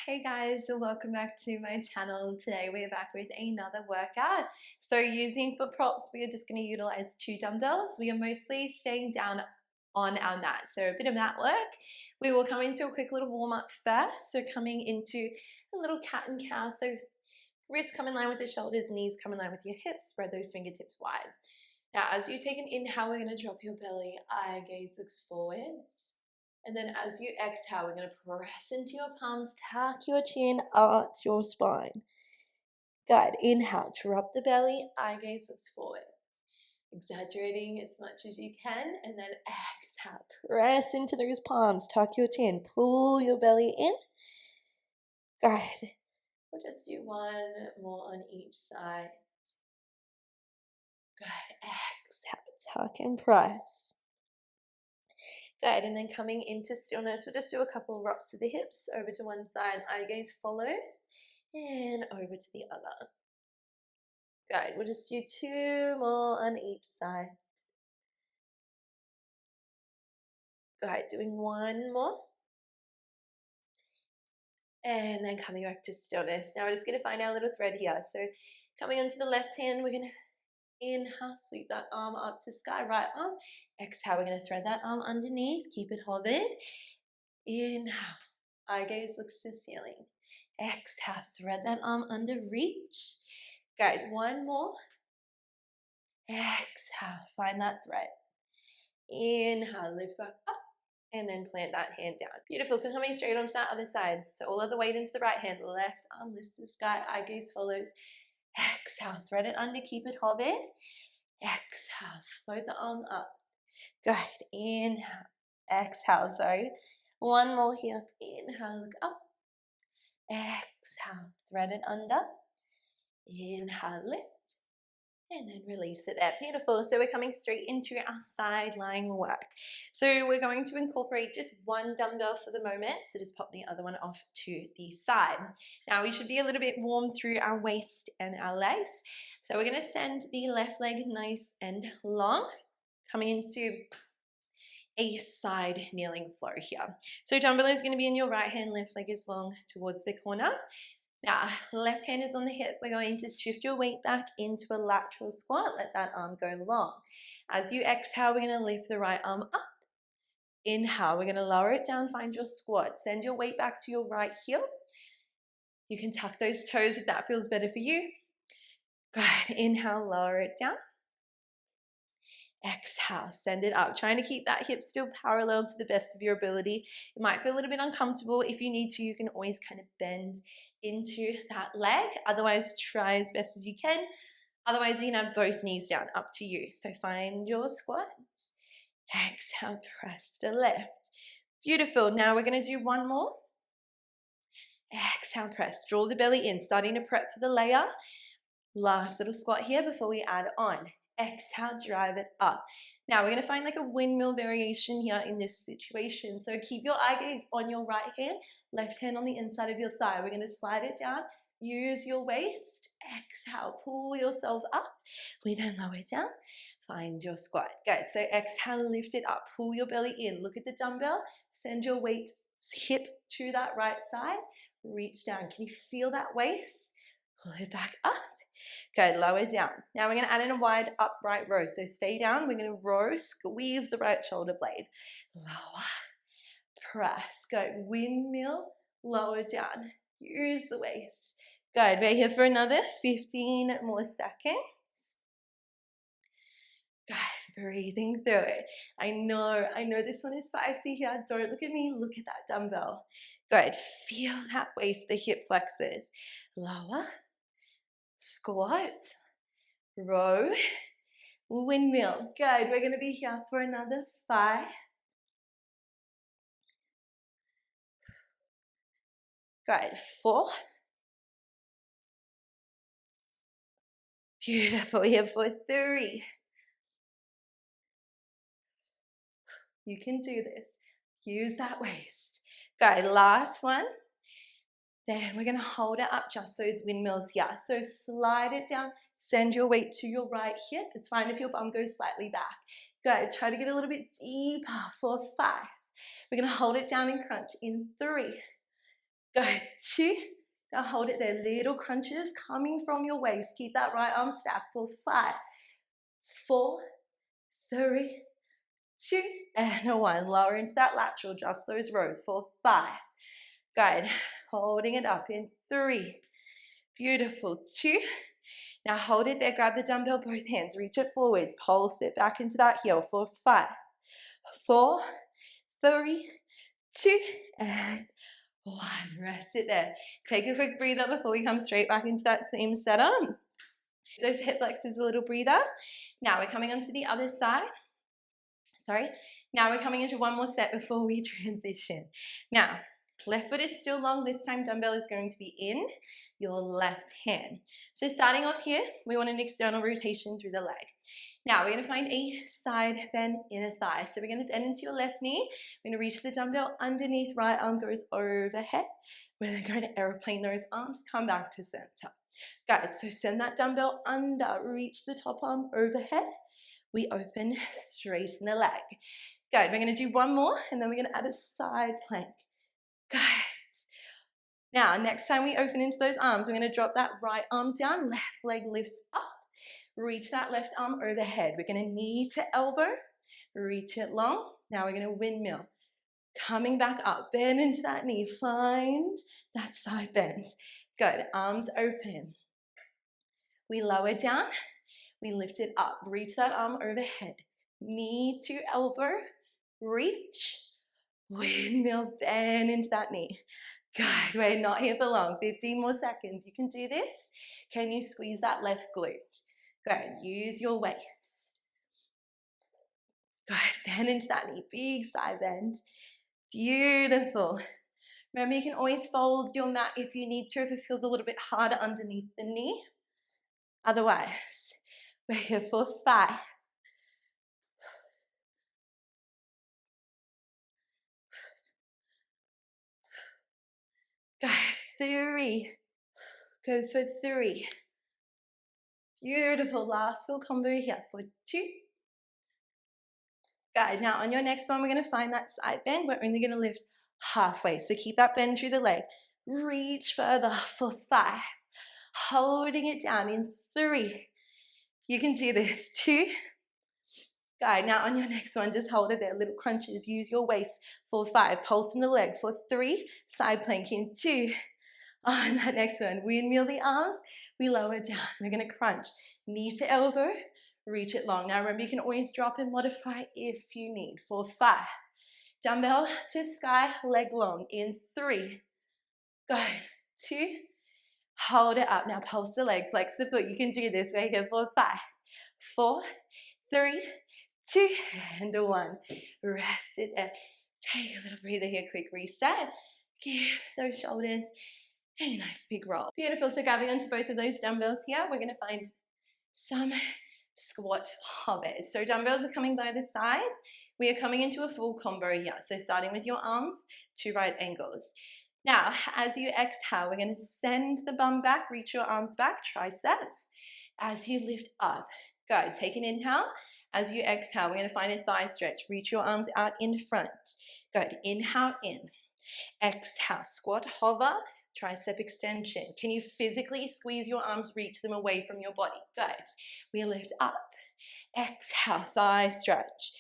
Hey guys, welcome back to my channel. Today we're back with another workout. So using for props, we are just going to utilize 2 dumbbells. We are mostly staying down on our mat, so a bit of mat work. We will come into a quick little warm up first. So coming into a little cat and cow. So wrists come in line with the shoulders, knees come in line with your hips, spread those fingertips wide. Now as you take an inhale, we're going to drop your belly, eye gaze looks forwards. And then as you exhale, we're going to press into your palms, tuck your chin, arch your spine. Good. Inhale, drop the belly, eye gaze looks forward. Exaggerating as much as you can. And then exhale, press into those palms, tuck your chin, pull your belly in. Good. We'll just do one more on each side. Good. Exhale, tuck and press. Good, and then coming into stillness, we'll just do a couple of rocks of the hips, over to one side, eye gaze follows, and over to the other. Good, we'll just do 2 more on each side. Good, doing 1 more. And then coming back to stillness. Now we're just going to find our little thread here. So coming onto the left hand, we're going to inhale, sweep that arm up to sky, right arm. Exhale, we're going to thread that arm underneath, keep it hovered. Inhale, eye gaze looks to ceiling. Exhale, thread that arm under reach. Good, 1 more. Exhale, find that thread. Inhale, lift back up, and then plant that hand down. Beautiful, so coming straight onto that other side. So all of the weight into the right hand, left arm lifts to the sky, eye gaze follows. Exhale, thread it under, keep it hovered. Exhale, float the arm up. Good, inhale, exhale, sorry. 1 more here, inhale, look up. Exhale, thread it under. Inhale, lift. And then release it there. Beautiful. So we're coming straight into our side lying work. So we're going to incorporate just 1 dumbbell for the moment. So just pop the other one off to the side. Now we should be a little bit warm through our waist and our legs. So we're going to send the left leg nice and long, coming into a side kneeling flow here. So dumbbell is going to be in your right hand, left leg is long towards the corner. Now, left hand is on the hip. We're going to shift your weight back into a lateral squat. Let that arm go long. As you exhale, we're going to lift the right arm up. Inhale, we're going to lower it down, find your squat. Send your weight back to your right heel. You can tuck those toes if that feels better for you. Good. Inhale, lower it down. Exhale, send it up. Trying to keep that hip still parallel to the best of your ability. It might feel a little bit uncomfortable. If you need to, you can always kind of bend into that leg. Otherwise, try as best as you can. Otherwise, you can have both knees down, up to you. So find your squat. Exhale, press to lift. Beautiful. Now we're going to do 1 more. Exhale, press. Draw the belly in, starting to prep for the layer. Last little squat here before we add on. Exhale, drive it up. Now we're going to find like a windmill variation here in this situation. So keep your eye gaze on your right hand, left hand on the inside of your thigh. We're going to slide it down, use your waist. Exhale, pull yourself up. We then lower it down, find your squat. Good. So exhale, lift it up, pull your belly in. Look at the dumbbell, send your weight hip to that right side. Reach down. Can you feel that waist? Pull it back up. Good, lower down. Now we're going to add in a wide upright row. So stay down. We're going to row, squeeze the right shoulder blade. Lower, press. Good, windmill, lower down. Use the waist. Good, we're here for another 15 more seconds. Good, breathing through it. I know this one is spicy here. Don't look at me, look at that dumbbell. Good, feel that waist, the hip flexors. Lower. Squat, row, windmill. Good. We're going to be here for another 5. Good. 4. Beautiful. Here for 3. You can do this. Use that waist. Good. Last one. Then we're going to hold it up, just those windmills here. So slide it down, send your weight to your right hip. It's fine if your bum goes slightly back. Good, try to get a little bit deeper for 5. We're going to hold it down and crunch in 3. Good, 2. Now hold it there. Little crunches coming from your waist. Keep that right arm stacked for 5, 4, 3, 2, and 1. Lower into that lateral, just those rows for 5. Good. Holding it up in 3. Beautiful. 2. Now hold it there. Grab the dumbbell, both hands. Reach it forwards. Pulse it back into that heel for 5, 4, 3, 2, and 1. Rest it there. Take a quick breather before we come straight back into that same setup. Those hip flexors, a little breather. Now we're coming onto the other side. Now we're coming into one more set before we transition. Now, left foot is still long. This time dumbbell is going to be in your left hand. So starting off here, we want an external rotation through the leg. Now we're going to find a side bend inner thigh. So we're going to bend into your left knee. We're going to reach the dumbbell underneath, right arm goes overhead. We're then going to airplane those arms, come back to center. Good, so send that dumbbell under, reach the top arm overhead. We open, straighten the leg. Good, we're going to do one more and then we're going to add a side plank. Good. Now, next time we open into those arms, we're going to drop that right arm down, left leg lifts up. Reach that left arm overhead. We're going to knee to elbow, reach it long. Now we're going to windmill. Coming back up, bend into that knee, find that side bend. Good, arms open. We lower down, we lift it up. Reach that arm overhead. Knee to elbow, reach, windmill, bend into that knee. Good, we're not here for long. 15 more seconds. You can do this. Can you squeeze that left glute? Good, use your waist. Good, bend into that knee, big side bend. Beautiful. Remember, you can always fold your mat if you need to, if it feels a little bit harder underneath the knee. Otherwise, we're here for 5. Good, 3. Go for 3. Beautiful, last full combo here for 2. Good, now on your next one, we're going to find that side bend. We're only going to lift halfway, so keep that bend through the leg. Reach further for 5. Holding it down in 3. You can do this. 2. Good, now on your next one, just hold it there. Little crunches, use your waist for 5. Pulse in the leg for 3. Side plank in 2. On that next one, windmill the arms. We lower down. We're going to crunch. Knee to elbow. Reach it long. Now remember, you can always drop and modify if you need. For 5. Dumbbell to sky, leg long in 3. Good. 2. Hold it up. Now pulse the leg, flex the foot. You can do this. We're here for 5, 4, 3, 2, and 1. Rest it there. Take a little breather here. Quick reset. Give those shoulders a nice big roll. Beautiful. So grabbing onto both of those dumbbells here, we're going to find some squat hovers. So dumbbells are coming by the sides. We are coming into a full combo here. So starting with your arms to right angles. Now, as you exhale, we're going to send the bum back, reach your arms back, triceps. As you lift up, good. Take an inhale. As you exhale, we're going to find a thigh stretch. Reach your arms out in front. Good. Inhale in. Exhale, squat, hover, tricep extension. Can you physically squeeze your arms, reach them away from your body? Good. We lift up. Exhale, thigh stretch.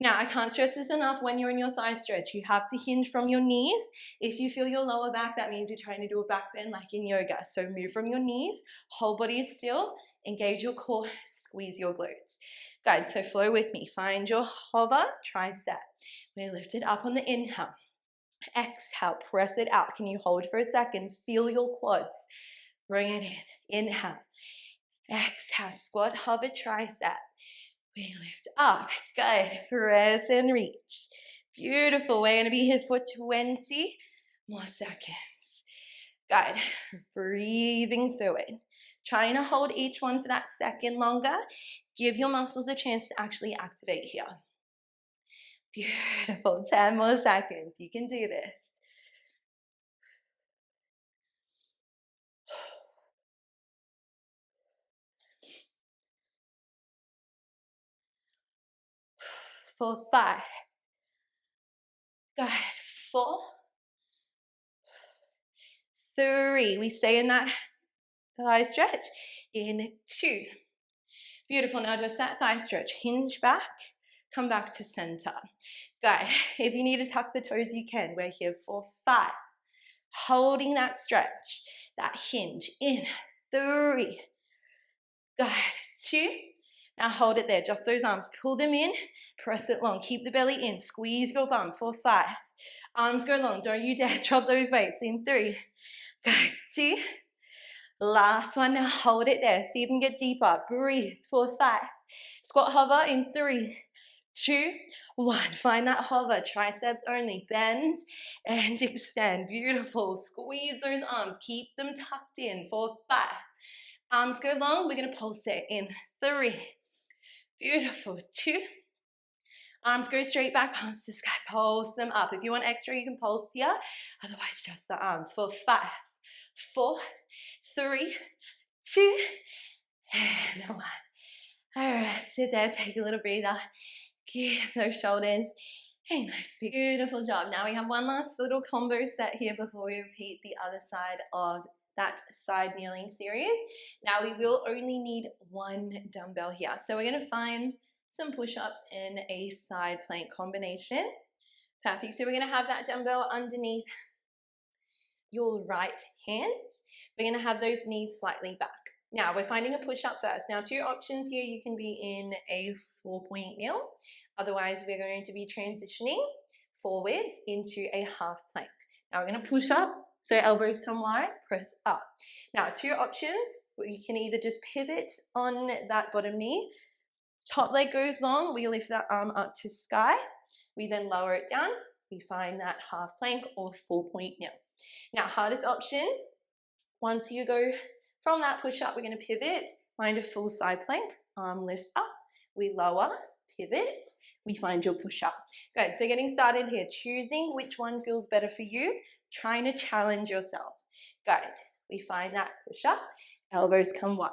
Now, I can't stress this enough. When you're in your thigh stretch, you have to hinge from your knees. If you feel your lower back, that means you're trying to do a back bend like in yoga. So move from your knees, whole body is still, engage your core, squeeze your glutes. Good, so flow with me. Find your hover, tricep. We lift it up on the inhale. Exhale, press it out. Can you hold for a second? Feel your quads. Bring it in. Inhale. Exhale, squat, hover, tricep. We lift up. Good. Press and reach. Beautiful. We're going to be here for 20 more seconds. Good. Breathing through it. Trying to hold each one for that second longer. Give your muscles a chance to actually activate here. Beautiful. 10 more seconds. You can do this. For 5. Good. 4, 3. We stay in that thigh stretch. In 2. Beautiful. Now just that thigh stretch. Hinge back. Come back to center. Good. If you need to tuck the toes, you can. We're here for 5. Holding that stretch, that hinge. In 3. Good. 2. Now hold it there. Just those arms. Pull them in. Press it long. Keep the belly in. Squeeze your bum for 5. Arms go long. Don't you dare drop those weights. In 3. Good. 2. Last one. Now hold it there. See if you can get deeper. Breathe for 5. Squat hover in 3, 2, 1. Find that hover. Triceps only. Bend and extend. Beautiful. Squeeze those arms. Keep them tucked in for 5. Arms go long. We're going to pulse it in 3. Beautiful. 2. Arms go straight back, palms to sky. Pulse them up. If you want extra, you can pulse here. Otherwise, just the arms for 5, 4, 3, 2, and 1. All right, sit there, take a little breather. Give those shoulders a nice big, beautiful job. Now we have one last little combo set here before we repeat the other side of that side kneeling series. Now we will only need 1 dumbbell here. So we're going to find some push-ups in a side plank combination. Perfect. So we're going to have that dumbbell underneath your right hand. We're going to have those knees slightly back. Now we're finding a push-up first. Now 2 options here. You can be in a 4-point kneel. Otherwise, we're going to be transitioning forwards into a half plank. Now we're going to push up. So elbows come wide, press up. Now 2 options. You can either just pivot on that bottom knee. Top leg goes long. We lift that arm up to sky. We then lower it down. We find that half plank or 4-point kneel. Now hardest option, once you go from that push up, we're going to pivot, find a full side plank, arm lifts up, we lower, pivot, we find your push up. Good, so getting started here, choosing which one feels better for you, trying to challenge yourself. Good, we find that push up, elbows come wide,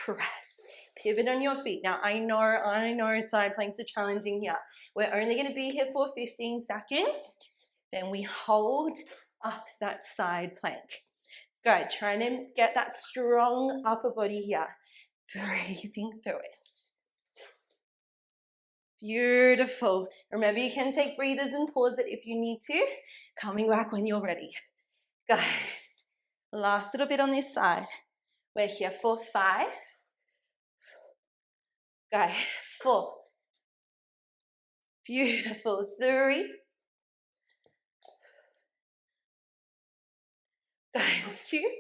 press, pivot on your feet. Now I know side planks are challenging here. We're only going to be here for 15 seconds, then we hold up that side plank. Good, trying to get that strong upper body here. Breathing through it. Beautiful. Remember, you can take breathers and pause it if you need to. Coming back when you're ready. Good. Last little bit on this side. We're here for 5. Good. 4. Beautiful. 3. Good. 2.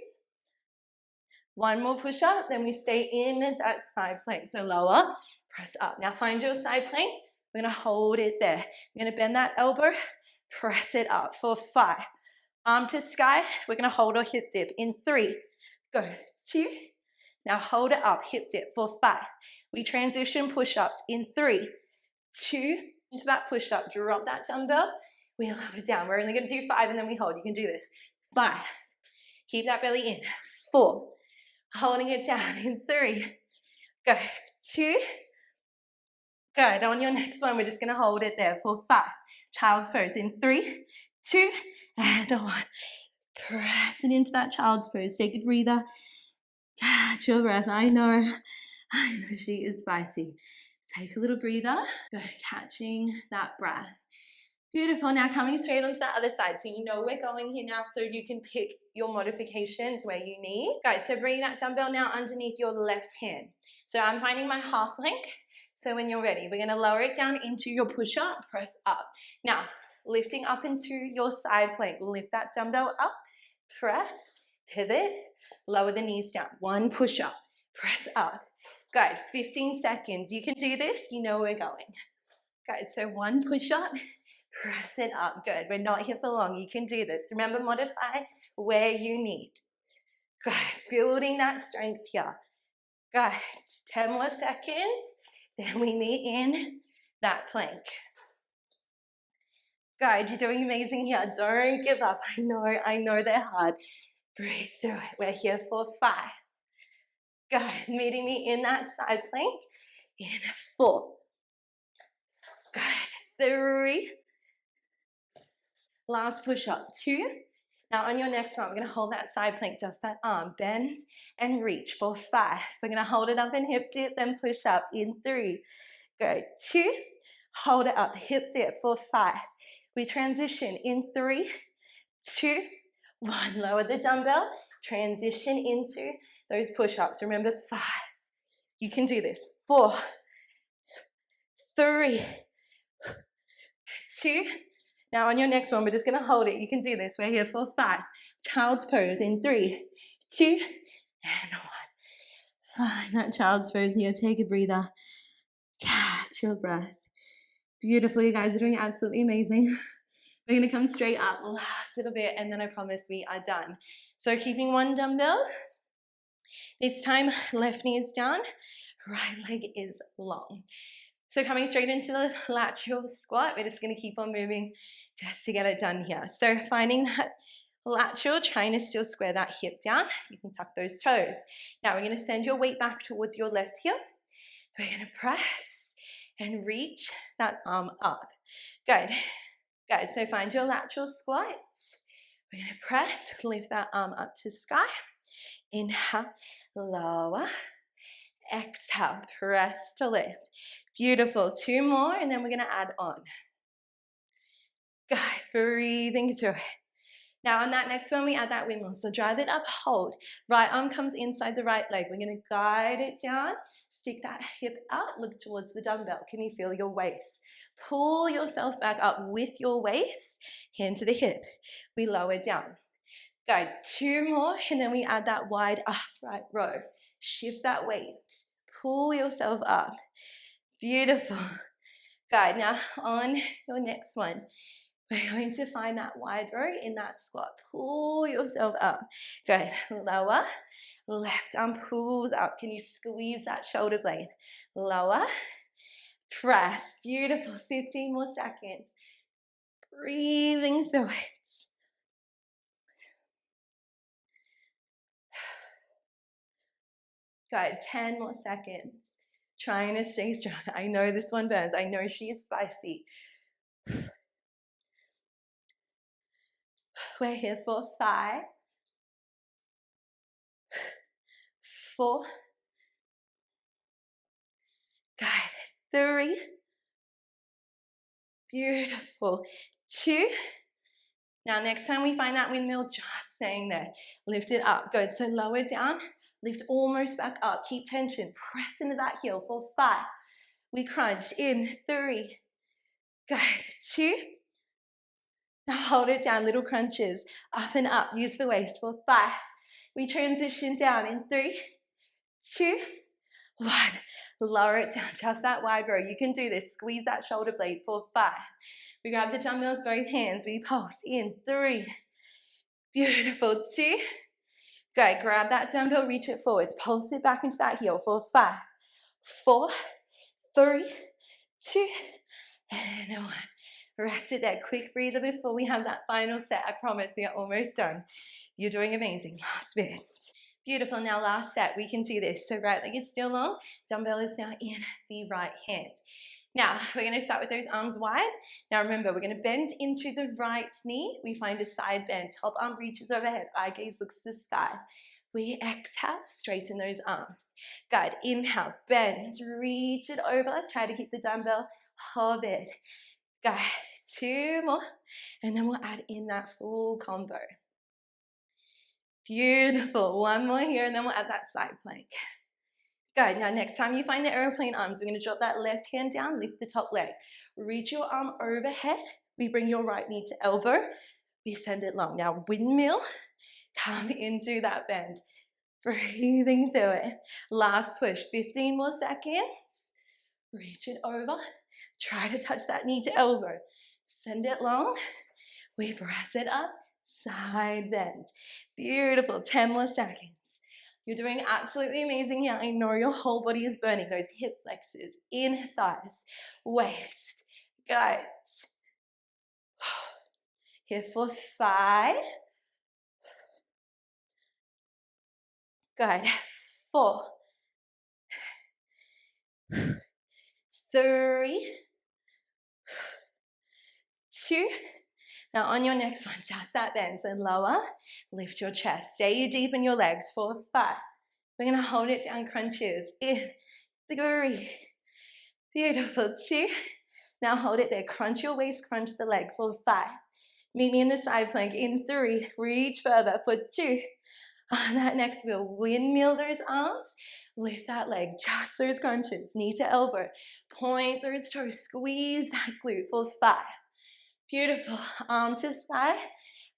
1 more push up, then we stay in that side plank. So lower, press up. Now find your side plank. We're going to hold it there. We're going to bend that elbow, press it up for 5. Arm to sky. We're going to hold or hip dip in 3. Go. 2. Now hold it up, hip dip for 5. We transition push-ups in 3, 2. Into that push-up, drop that dumbbell. We lower it down. We're only going to do 5 and then we hold. You can do this. 5. Keep that belly in. 4. Holding it down in 3. Go. 2. Good. On your next one, we're just going to hold it there for 5. Child's pose in 3, 2, and 1. Press it into that child's pose. Take a breather. Catch your breath. I know she is spicy. Take a little breather. Go. Catching that breath. Beautiful. Now coming straight onto that other side. So you know we're going here now, so you can pick your modifications where you need. Good. So bring that dumbbell now underneath your left hand. So I'm finding my half plank. So when you're ready, we're going to lower it down into your push-up, press up. Now, lifting up into your side plank. Lift that dumbbell up, press, pivot, lower the knees down. 1 push-up, press up. Good. 15 seconds. You can do this. You know we're going. Good. So 1 push-up. Press it up. Good. We're not here for long. You can do this. Remember, modify where you need. Good. Building that strength here. Good. 10 more seconds. Then we meet in that plank. Good. You're doing amazing here. Don't give up. I know they're hard. Breathe through it. We're here for 5. Good. Meeting me in that side plank. In 4. Good. 3. Last push up. 2. Now on your next one, we're gonna hold that side plank, just that arm, bend and reach for 5. We're gonna hold it up and hip dip, then push up in 3. Go 2, hold it up, hip dip for 5. We transition in 3, 2, 1. Lower the dumbbell, transition into those push-ups. Remember 5. You can do this. 4, 3, 2. Now on your next one, we're just gonna hold it. You can do this. We're here for 5. Child's pose in 3, 2, and 1. Find that child's pose here. Take a breather. Catch your breath. Beautiful, you guys are doing absolutely amazing. We're gonna come straight up, last little bit, and then I promise we are done. So keeping one dumbbell. This time, left knee is down, right leg is long. So coming straight into the lateral squat, we're just gonna keep on moving just to get it done here. So finding that lateral, trying to still square that hip down. You can tuck those toes. Now we're gonna send your weight back towards your left heel. We're gonna press and reach that arm up. Good. Good, so find your lateral squat. We're gonna press, lift that arm up to sky. Inhale, lower. Exhale, press to lift. Beautiful, 2 more, and then we're gonna add on. Good, breathing through it. Now on that next one, we add that windmill. So drive it up, hold. Right arm comes inside the right leg. We're gonna guide it down, stick that hip out, look towards the dumbbell. Can you feel your waist? Pull yourself back up with your waist, hand to the hip. We lower down. Good, 2 more, and then we add that wide upright row. Shift that weight, pull yourself up. Beautiful. Good, now on your next one, we're going to find that wide row in that squat. Pull yourself up. Good, lower, left arm pulls up. Can you squeeze that shoulder blade? Lower, press. Beautiful, 15 more seconds. Breathing through it. Good, 10 more seconds. Trying to stay strong. I know this one burns. I know she's spicy. We're here for 5, 4, good, 3, beautiful, 2. Now next time we find that windmill, just staying there. Lift it up, good. So lower down, lift almost back up. Keep tension, press into that heel for 5. We crunch in 3, good, 2. Now hold it down, little crunches, up and up. Use the waist for 5. We transition down in 3, 2, 1. Lower it down, just that wide row. You can do this. Squeeze that shoulder blade for 5. We grab the dumbbells, both hands. We pulse in 3. Beautiful, 2. Good, grab that dumbbell, reach it forwards. Pulse it back into that heel for 5, 4, 3, 2, and 1. Rest it there. Quick breather before we have that final set. I promise we are almost done. You're doing amazing. Last bit. Beautiful. Now last set. We can do this. So right leg is still long. Dumbbell is now in the right hand. Now we're going to start with those arms wide. Now remember, we're going to bend into the right knee. We find a side bend. Top arm reaches overhead. Eye gaze looks to sky. We exhale, straighten those arms. Good. Inhale, bend, reach it over. Try to keep the dumbbell hovered. Good. 2 more, and then we'll add in that full combo. Beautiful. 1 more here, and then we'll add that side plank. Good. Now next time you find the airplane arms, we're going to drop that left hand down, lift the top leg. Reach your arm overhead. We bring your right knee to elbow. We send it long. Now windmill, come into that bend. Breathing through it. Last push, 15 more seconds. Reach it over. Try to touch that knee to elbow. Send it long. We press it up. Side bend. Beautiful. 10 more seconds. You're doing absolutely amazing here. I know your whole body is burning. Those hip flexors, in thighs, waist, gut. Here for 5. Good. 4. 3. 2. Now on your next one, just that bend, so lower, lift your chest, stay deep in your legs for 5. We're gonna hold it down, crunches, in 3, beautiful, 2, now hold it there, crunch your waist, crunch the leg for 5. Meet me in the side plank in 3, reach further for 2. On that next wheel, windmill those arms, lift that leg, just those crunches, knee to elbow, point those toes, squeeze that glute for 5. Beautiful, arm to side,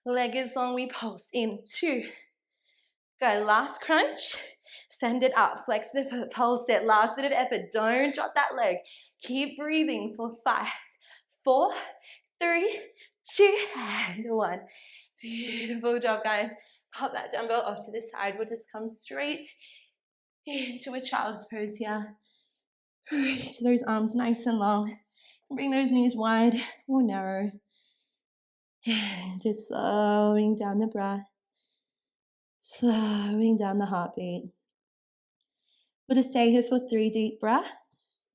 leg is long, we pulse in 2. Go, last crunch, send it up, flex the foot, pulse it, last bit of effort, don't drop that leg, keep breathing for 5, 4, 3, 2, and 1. Beautiful job, guys. Pop that dumbbell off to the side. We'll just come straight into a child's pose here. Reach those arms nice and long. Bring those knees wide or narrow. And just slowing down the breath. Slowing down the heartbeat. We'll just stay here for 3 deep breaths.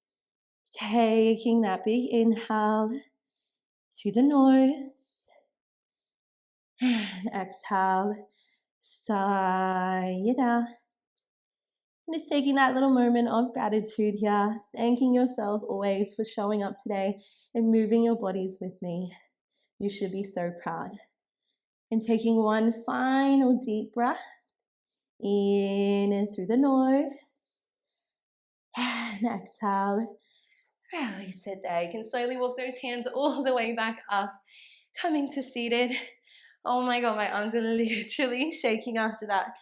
Taking that big inhale through the nose. And exhale. Sigh it out. And just taking that little moment of gratitude here, thanking yourself always for showing up today and moving your bodies with me. You should be so proud. And taking one final deep breath in through the nose and exhale. Release it there. You can slowly walk those hands all the way back up, coming to seated. Oh my God, my arms are literally shaking after that.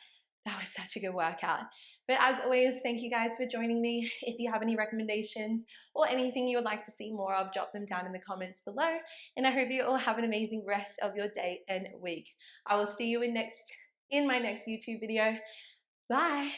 That was such a good workout. But as always, thank you guys for joining me. If you have any recommendations or anything you would like to see more of, drop them down in the comments below. And I hope you all have an amazing rest of your day and week. I will see you in my next YouTube video. Bye.